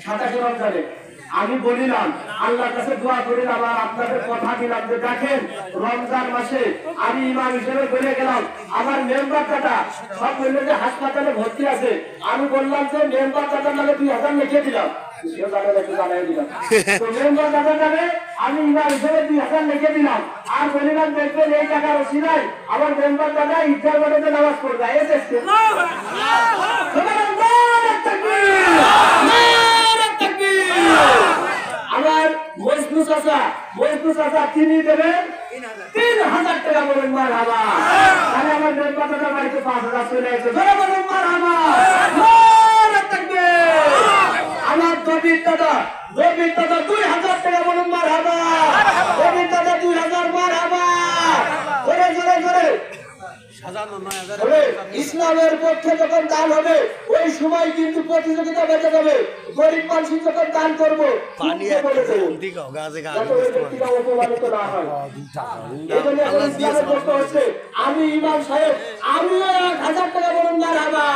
27 রমজানে আমি বলিলাম আল্লাহর কাছে দোয়া করিলাম আর আপনাদের কথা দিলাম যে দেখেন রমজান মাসে আমি ইমাম হিসেবে বলে গেলাম আমার মেম্বার দাদা সব বললো যে হাসপাতালে ভর্তি আছে আমি বললাম যে মেম্বার দাদার নামে 2000 লিখে দিলাম আমি ইমাম হিসেবে 2000 লিখে দিলাম আর বলিলাম দেখবেন এই টাকার ওসিলায় আমার মেম্বার দাদা ইফতার বাড়িতে নামাজ পড়বে আমার মজনু চাচা তিনি দেবেন 3000 টাকা বলেন মারহাবা তাহলে আমার মেম্বার দাদা বাড়িতে 5000 চলে আসবে বলেন মারহাবা আমার দবির দাদা 2000 টাকা বলুন মারহাবা দবির দাদা 2000 মারহাবা জোরে জোরে জোরে ইসলামের পক্ষে যখন দান হবে ওই সময় কিন্তু প্রতিযোগিতা বেঁচে যাবে গরিব মানুষ যখন দান করবো আমি ইমাম সাহেব আমি 1000 টাকা বলুন মারহাবা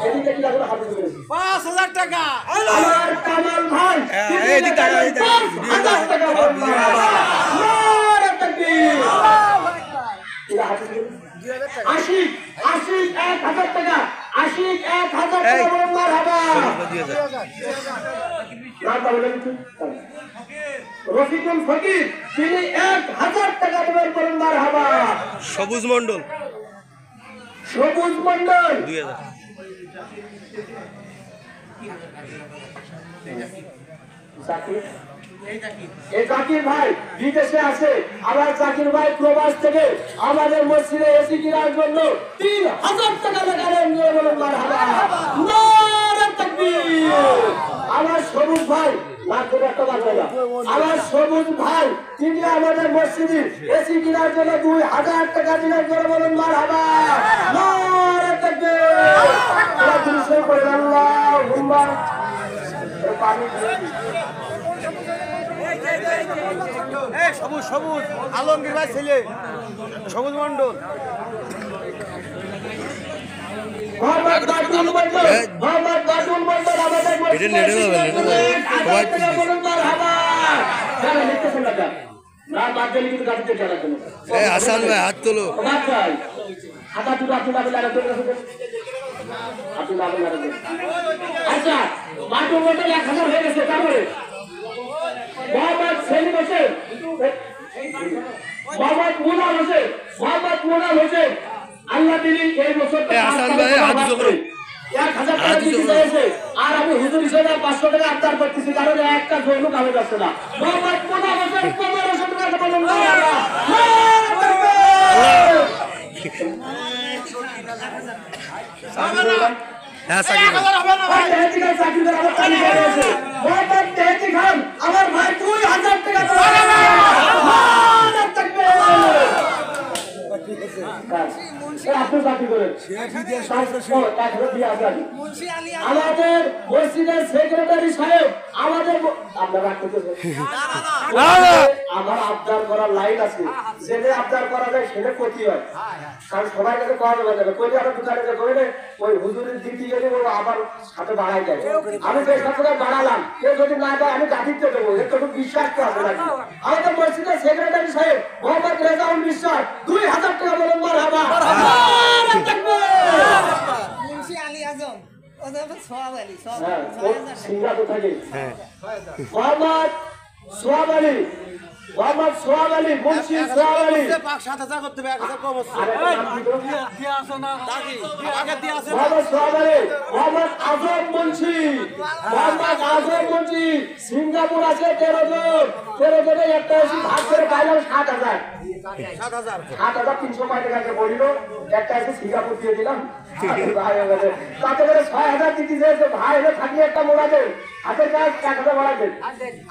এদিকে কি লাগলো হাতে ধরে 5000 টাকা আমার কামাল ভাই 1000 টাকা বলুন মারহাবা নারে তাকবীর এটা হাতে ধরে আশিক 1000 টাকা আশিক 1000 টাকা বলুন মারহাবা না বলেন কি রফিকুল ফকির তিনি 1000 টাকা বলুন মারহাবা সবুজ মণ্ডল 2000 জাকির ভাই বিদেশে আছে আবার জাকির ভাই প্রবাস থেকে আমাদের মসজিদে এসি কেনার জন্য 3000 টাকা লাগালেন বলেন মারহাবা নারে তাকবীর আমার সবুজ ভাই আমার সবুজ ভাই তিনি আমাদের মসজিদে এসি কেনার জন্য 2000 টাকা দিলেন বলেন মারহাবা নারে তাকবীর আল্লাহুম্মা পানি সবুজ সবুজ আলমগীর ভাই ছেলে সবুজ মন্ডল হাসান ভাই হাত তোলো আচ্ছা বাটুল মন্ডল 1000 হয়ে গেছে তারপরে মোহাম্মদ সেলিম হোসেন মোহাম্মদ মুনাল হোসেন আল্লাহ তিনি এই বছর হাসান ভাই হাত জোরে 1000 টাকা দিতে চাইছে আর আমি হুজুর হিসেবে 500 টাকা আবদার করতেছি কারণ একটা জন্য কামে যাচ্ছে না মোহাম্মদ মুনাল হোসেন 1500 টাকা বলুন আমার ভাই 2000 টাকা আমাদের মসজিদের সেক্রেটারি সাহেব আমাদের আমার আবদার করার লাইন আছে যেটা আবদার করা যায় সেটা ক্ষতি হয় কারণ সবাই কাছে করা যাবে কইলে আমার দোকানে কইলে ওই হুজুরের দিতে গেলে ও আবার সাথে বাড়াই যায় আমি যে সাথে বাড়ালাম কেউ যদি না দেয় আমি গাঠিতে দেবো একটু বিশ্বাস তো আছে নাকি আমাদের মসজিদের সেক্রেটারি সাহেব মোহাম্মদ রেজাউল বিশ্বাস 2000 টাকা বলুন মারহাবা মুন্সি আলী আজম সিঙ্গাপুর থেকে মোহাম্মদ সোহাব আলী মুন্সি সোহাব আলী 7000 করতে হবে 1000 কম আছে দিয়া আছে না আগে দিয়া আছে মোহাম্মদ সোহাব আলী মোহাম্মদ আজম মুন্সি সিঙ্গাপুর আছে 13 জনে একটা এসে ভাগ করে পাইলাম 7000 7300 টাকা বলিল একটা এসে সিঙ্গাপুর দিয়ে দিলাম তাতে করে 6000 দিতে চেয়েছে ভাই এনে থাকি একটা মোড়া দেন হাতের কাজ 1000 বাড়া দেন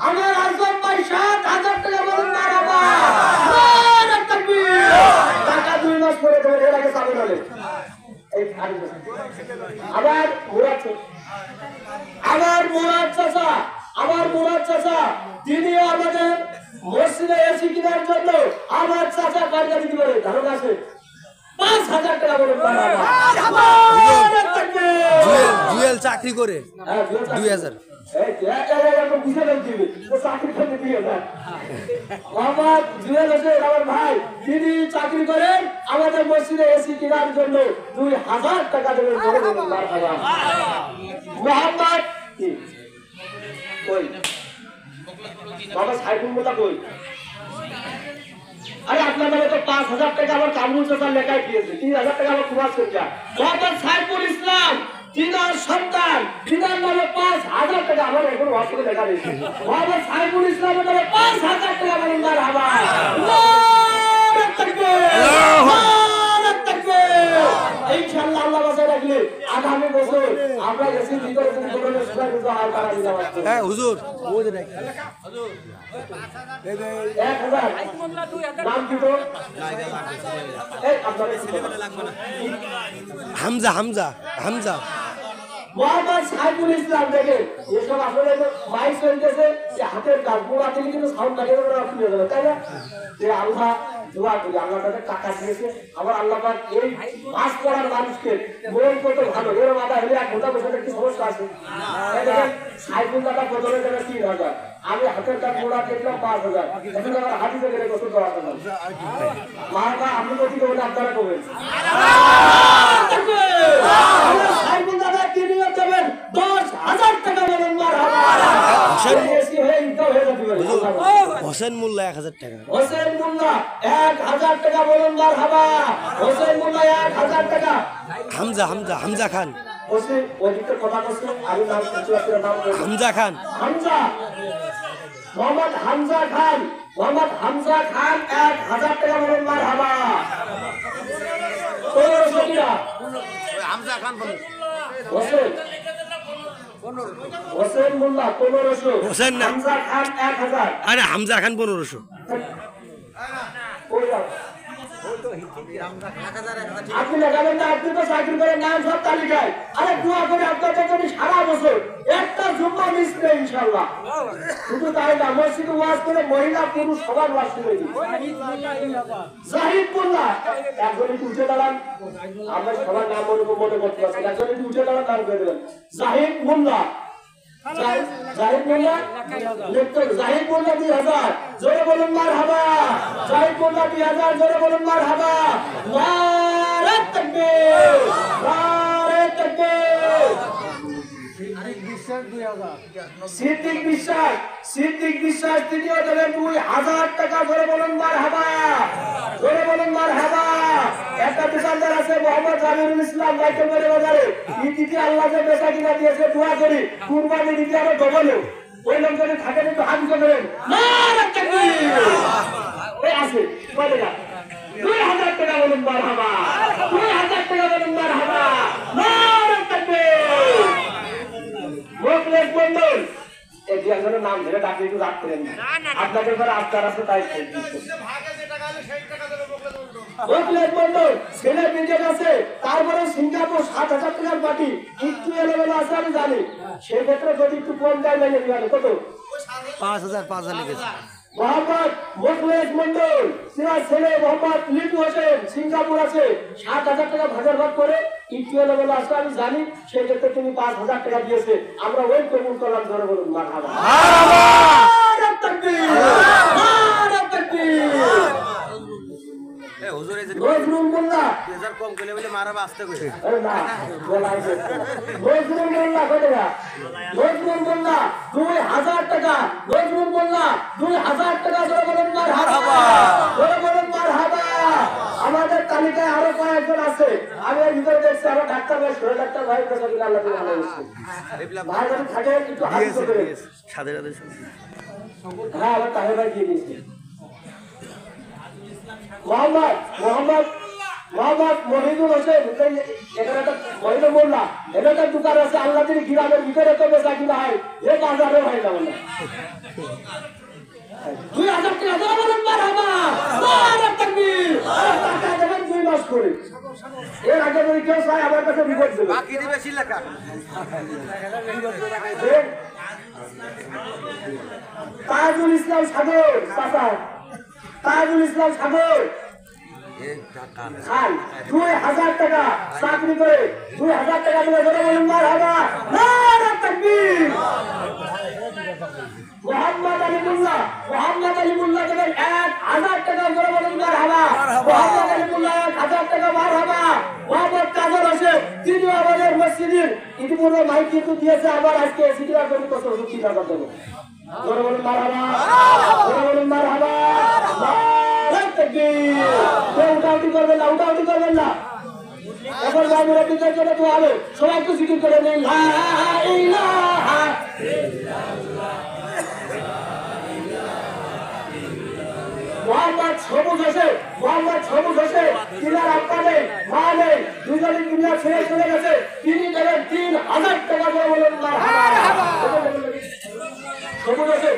আমার আজম ভাই 7000 টাকা বলুন মারহাবা নারে তাকবীর টাকা 2 মাস পরে ধরে এর আগে চালু হলে এই আবার মুরাদ চাচা তিনি আমাদের মসজিদে এসি কেনার জন্য আমার চাচা কারগারি দিবে ধারণা আছে 5,000 টাকা বলুন মারহাবা। জুয়েল চাকরি করে হ্যাঁ, 2000 এই তো বুঝে নাও দিবি তো চাকরি করতে দিও না। মোহাম্মদ জুয়েল হোসেন আমার ভাই, তিনি চাকরি করেন আমাদের মসজিদে এসি কেনার জন্য 2,000 টাকা দেবেন বলুন মারহাবা। মোহাম্মদ কি কই বাবা সাইফুল্লাহ কই? আরে আপনার নামে তো 5,000 টাকা আমার কামরুল চাচার লেখায় দিয়েছে, 3,000 টাকা আমার কুমার সরকার। মোহাম্মদ সাইফুল ইসলাম তিনার সন্তান, তিনার নামে 5,000 টাকা আমার এখন হোয়াটসঅ্যাপে লেখা দিয়েছে। মোহাম্মদ সাইফুল ইসলামের নামে 5,000 টাকা বলুন মারহাবা। নারে তাকবীর, নারে তাকবীর। ইনশাআল্লাহ আল্লাহ বাঁচায় রাখলে আগামী বছর আমরা এসি ভিতরে যদি কোরআনের সুরা কিন্তু আর করা দিলাম। হ্যাঁ হুজুর 1000 নাম কি তো? এই আপনারা হামজা হামজা হামজা মোহাম্মদ সাইফুল ইসলাম দেখে এসব আসলে মাইক চলতেছে যে হাতের কাজ পুরো আছে কিন্তু সাউন্ড লাগে না, আপনি হয়ে যাবে তাই না? যে আল্লাহ দোয়া করি আল্লাহ তাদের টাকা দিয়েছে, আবার আল্লাহ পাক এই মাস পড়ার মানুষকে মন কত ভালো, এর মাথা হলে 1 ঘন্টা বসে কি সমস্যা আছে? এই দেখেন সাইফুল দাদা বদলে দেবে 3,000, আমি হাতের কাজ মোড়া দেখলাম 5,000, এখন আমার হাতিতে গেলে কত দেওয়া হবে? মারবা আপনি কত বলে আপনারা করবেন? সাইফুল দাদা কি নিয়ে যাবেন? 10,000 টাকা বলুন মারহাবা। এসি হয়ে ইনকাম হয়ে যাবে। হোসেন মোল্লা 1000 টাকা হোসেন মোল্লা 1,000 টাকা বলুন মারহাবা। হোসেন মোল্লা 1,000 টাকা। হামজা হামজা হামজা খান হোসেন ওদিকে কথা বলছে, আমি নাম শুনছি, আপনার নাম বলুন। হামজা খান হামজা, মোহাম্মদ হামজা খান, মোহাম্মদ হামজা খান 1,000 টাকা বলুন মারহাবা। হামজা খান হোসেন হোসেন মোল্লা 1500, হোসেন না। হামজা খান 1,000। আরে হামজা খান 1500 কই যাও? আপনি লাগাবেন না, আপনি তো চাকরি করে নাম সব তালিকায়। আরে দোয়া করে আপনার জন্য সারা বছর একটা জুম্মা মিস নেই ইনশাআল্লাহ। শুধু তাই না, মসজিদে ওয়াজ করে মহিলা পুরুষ সবার ওয়াজ শুনে দিই। জাহিদ মোল্লা একজন একটু উঠে দাঁড়ান, আমরা সবার নাম মনে করতে পারছি, একজন একটু উঠে দাঁড়ান, নাম করে দেবেন। জাহিদ মোল্লা, জাহিদ মোল্লা লেখক, জাহিদ মোল্লা 2,000, জোরে বলুন মারহাবা। জাহিদ মোল্লা 2,000, জোরে বলুন মারহাবা। নারে তাকবীর, নারে তাকবীর। সিদ্দিক বিশ্বাস, সিদ্দিক বিশ্বাস তিনিও দেবেন 2,000 টাকা, জোরে বলুন মারহাবা, জোরে বলুন মারহাবা। একটা দোকানদার আছে মোহাম্মদ জামিরুল ইসলাম বাইতুল বাজারে, ইতিকে আল্লাহ যে বেচা কিনা দিয়েছে, দোয়া করি কুরবানি দিতে আরো ডবল হোক। ওই লোক যদি থাকেন একটু হাত উঁচু করেন। নারে তাকবীর। এই আছে কয় টাকা? 2,000 টাকা বলুন মারহাবা, 2,000 টাকা বলুন মারহাবা। নারে তাকবীর। মোখলেস মন্ডল, এই দুজনের নাম ধরে ডাকলে একটু রাগ করেন না, আপনাকে যারা আফতার আছে তাই মোখলেস মন্ডল ছেলে বিজেপি আছে, তারপরে সিঙ্গাপুর 7,000 টাকার পার্টি একটু এলোমেলো আছে আমি জানি, সেক্ষেত্রে যদি একটু কম দাম মেনে নেবেন। কত? 5,000 লিখেছে। মোহাম্মদ মোখলেস মন্ডল, সিরাজ ছেলে মোহাম্মদ লিটু হোসেন সিঙ্গাপুর আছে, 7,000 টাকা ভাগের ভাগ করে একটু এলোমেলো আছে আমি জানি, সেক্ষেত্রে তিনি 5,000 টাকা দিয়েছে, আমরা ওই কবুল করলাম, ধরে বলুন মারহাবা। নারে তাকবীর, নারে তাকবীর। নজরুল মোল্লা, কম করলে বলে মারাবা আসতে করে আরে না বলা আছে। নজরুল মোল্লা কত টাকা? নজরুল মোল্লা 2,000 টাকা, নজরুল মোল্লা 2,000 টাকা, জোরে বলুন মারহাবা, জোরে বলুন মারহাবা। আমাদের তালিকায় আরো কয়েকজন আছে, আমি এর ভিতরে দেখছি আমার ডাক্তার ভাই, শরীর ডাক্তার ভাই, কথা বলে আল্লাহ তাআলা ভালো করছে। ভাই যদি থাকে একটু হাত উঁচু করে। সাদে সাদে হ্যাঁ আমার তাহের ভাই দিয়ে দিয়েছে। মোহাম্মদ মোহাম্মদ মোহাম্মদ মহিদুল হোসেন, এখানে একটা মহিদুল মোল্লা, এটা একটা দোকান আছে আল্লাহ তিনি গ্রামের ভিতরে তো বেচা কিনা হয়, এ বাজারে হয় না বলে 2,000 টাকা, জোরে বলুন মারহাবা। নারে তাকবীর। টাকা দেবেন 2 মাস করে, এর আগে যদি কেউ চায় আমার কাছে রিপোর্ট দেবে, বাকি দিবে শিলাকা। তাজুল ইসলাম সাগর, চাচা তাজুল ইসলাম সাগর খান 2000 টাকা চাকরি করে 2000 টাকা দিলে ধরে বলুন মারহাবা নারে তাকবীর মোহাম্মদ আলী মোল্লা দেবেন 1000 টাকা ধরে বলুন মারহাবা মোহাম্মদ আলী মোল্লা 1000 টাকা মারহাবা মোহাম্মদ কাজল হোসেন তিনি আমাদের মসজিদের ইতিপূর্বে মাইক কিন্তু দিয়েছে আবার আজকে সিটির জন্য কত রুটি টাকা দেবো ধরে বলুন মারহাবা ধরে বলুন মারহাবা উঠাউটি করবেন না এখন মামুরাটিদের জন্য তো হবে সবাই তো জিকির করে নেই মোহাম্মদ সবুজ হোসেন তিনার আব্বা নেই মা নেই দুজনে দুনিয়া ছেড়ে চলে গেছে তিনি দেবেন 3000 টাকা দিয়ে বলেন সবুজ হোসেন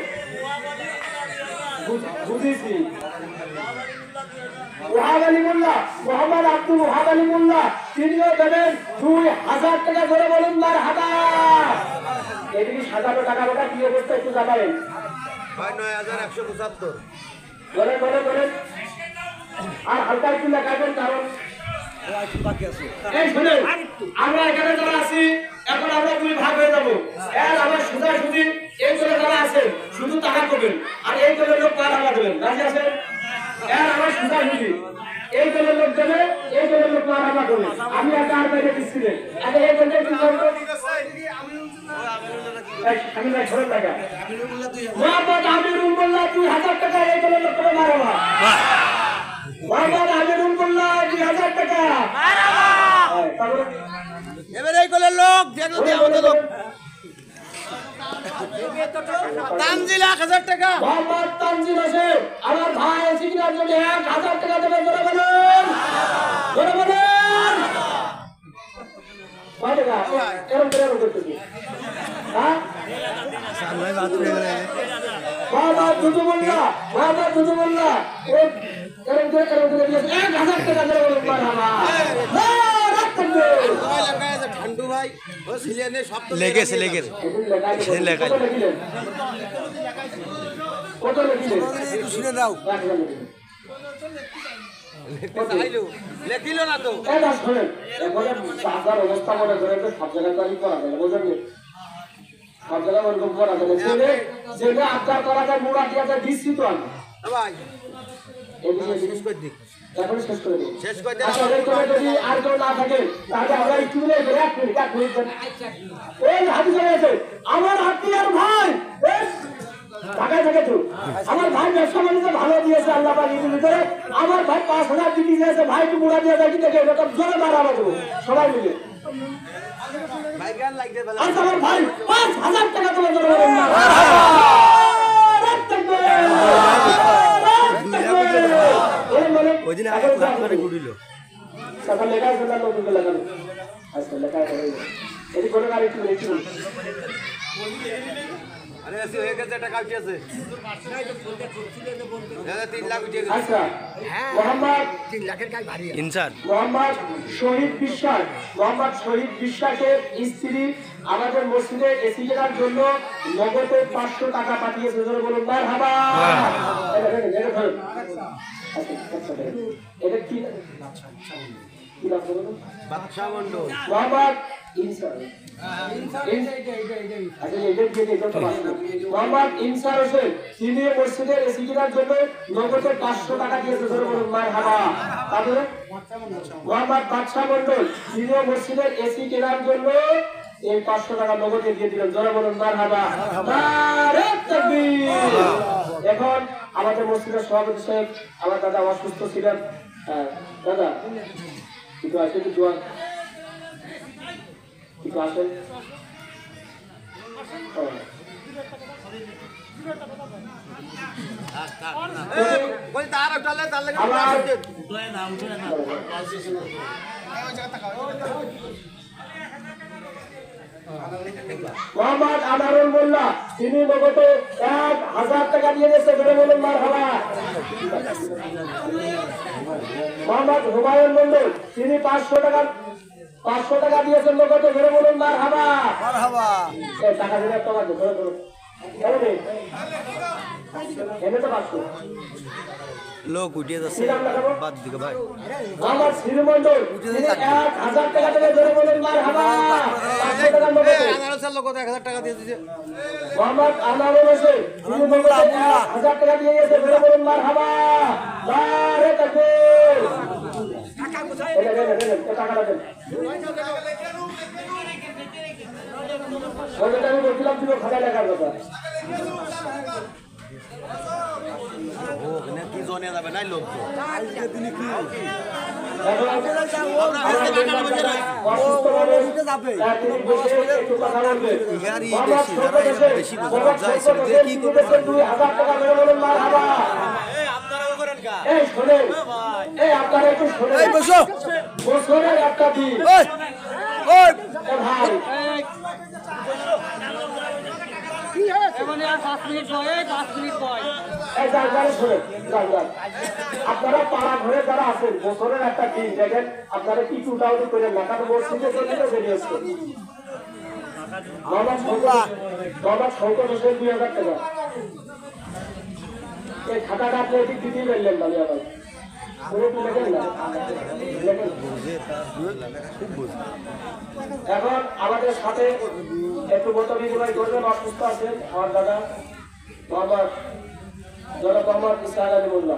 বুঝেছি মোহাম্মদ আব্দুল ওহাব আলী মোল্লা তিনিও দেবেন 2000 টাকা করে বলুন মারহাবা এদিকে সাজানো টাকা টাকা কি অবস্থা একটু জানাবেন 9175 বলেন আর হালকা একটু লেখাবেন কারণ এই শুনে আমরা এখানে যারা আছি এখন আমরা দুই ভাগ হয়ে যাবো আমার সোজাসুজি এই দলে যারা আছেন শুধু টাকা করবেন আর এই দলের লোক মারহাবা দেবেন রাজি আছেন আমার সোজাসুজি এই দলের লোক দেবে এই দলের লোক মারহাবা দেবে আমি একটা আর বাইরে দিচ্ছি আগে এই দলের কি করবো আমি না ছোট টাকা মোহাম্মদ আমিরুল মোল্লা 2000 টাকা এই দলের লোক করে মারহাবা মোহাম্মদ আমিরুল মোল্লা 2000 টাকা মারহাবা এবারে এই কোলের লোক দেখো দিয়ে আমাদের লোক তানজিল 1000 টাকা মোহাম্মদ তানজিল হোসেন আমার ভাই সিগনার জন্য 1000 টাকা দেবে জোরে বলুন কয় টাকা এরকম করতেছি হ্যাঁ মোহাম্মদ দুদু মোল্লা ও এরকম করে 1000 টাকা দেবে বলুন মারহাবা ঠান্ডু ভাই ও সিলিয়ানে সব তো লেগেছে কত লিখিলেন শুনে দাও লেখিল না তো বাজার অবস্থা মনে করে সব জায়গায় তারি করা যায় বুঝলেন সব জায়গায় ওরকম করা যায় যেটা আবদার করা যায় মুড়া দিয়া যায় দিচ্ছি তো আমি ভাই জিনিস করে দিই এখন শেষ করে দিই শেষ করে দে আসলে করে যদি আর কেউ না থাকে তাহলে আমরা একটু মিলে এক মিনিট এই হাদিসে আছে আমার আত্মীয়র ভাই ঢাকায় থাকে তো আমার ভাই ব্যবসা বাণিজ্য ভালো দিয়েছে আল্লাহ পাক ঈদের ভিতরে আমার ভাই 5000 দিতে দিয়েছে ভাই একটু মুড়া দিয়ে যায় কি দেখে এরকম জোরে মারাবো দেবো সবাই মিলে ভাই গান লাগবে বলে আর আমার ভাই 5000 টাকা তোমার জন্য ওই দিন আগে করে গুড়িল সকাল লেখা আছে না নতুন লাগানো আজকে লেখা করে এই কোন গাড়ি একটু লেখি আরে এসে হয়ে গেছে টাকা কি আছে 3 লাখ উঠে গেছে আচ্ছা মোহাম্মদ 3 লাখের কাজ ভারী ইনসান মোহাম্মদ শহীদ বিশ্বাসের স্ত্রী আমাদের মসজিদে এসি কেনার জন্য নগদে 500 টাকা পাঠিয়েছে ধরে বলুন মারহাবা এটা কি বাদশা মন্ডল মোহাম্মদ মোহাম্মদ ইনসার হোসেন তিনি মসজিদের এসি কেনার জন্য নগদে 500 টাকা দিয়েছে ধরে বলুন মারহাবা তারপরে মোহাম্মদ বাদশা মন্ডল তিনি মসজিদের এসি কেনার জন্য এই 500 টাকা নগদে দিয়ে দিলেন ধরে বলুন মারহাবা নারে তাকবীর এখন আমাদের মসজিদের সভাপতি সাহেব আমার দাদা অসুস্থ ছিলেন দাদা কিন্তু আসে কি জোয়ান কিন্তু আসেন বল তার চলে তার লাগে মোহাম্মদ আনারুল মোল্লা তিনি নগদে 1000 টাকা দিয়ে দিয়েছে ধরে বলুন মারহাবা মোহাম্মদ হুমায়ুন মন্ডল তিনি 500 টাকা দিয়েছেন নগদে ধরে বলুন মারহাবা মারহাবা এই টাকা দিলে তোমার ধরে ধরো এনে তো পাচ্ছ লোক উঠিয়ে যাচ্ছে বাদ দিকে ভাই আমার শ্রীমন্ডল 1000 টাকা থেকে ধরে বলেন মার হাবা 500 টাকা নগদে আনারসের লোক 1000 টাকা দিয়ে দিয়েছে মোহাম্মদ আনারুল হোসেন শ্রীমন্ডল 1000 টাকা দিয়ে গেছে ধরে বলেন মার হাবা নারে তাকবীর টাকা কোথায় টাকাটা দেন ওটা আমি বলছিলাম তুমি খাতা লেখার কথা ও এখানে কি জনে যাবে নাই লোক তো বেশি কি করবে বছরের একটা দিন ভাই আপনারা পাড়া ঘরে যারা আছেন বছরের একটা দিন দেখেন আপনারা কি টুটাউটি করে লেখা তো মসজিদে বেরিয়েছে বাবা শঙ্কর হোসেন 2000 টাকা এই খাতাটা আপনি এদিক দিতেই পারলেন না আবার এখন আমাদের সাথে একটু মত বিনিময় করবেন অসুস্থ আছেন আমার দাদা মোহাম্মদ জনাব মোহাম্মদ ইসরাইল আলী মোল্লা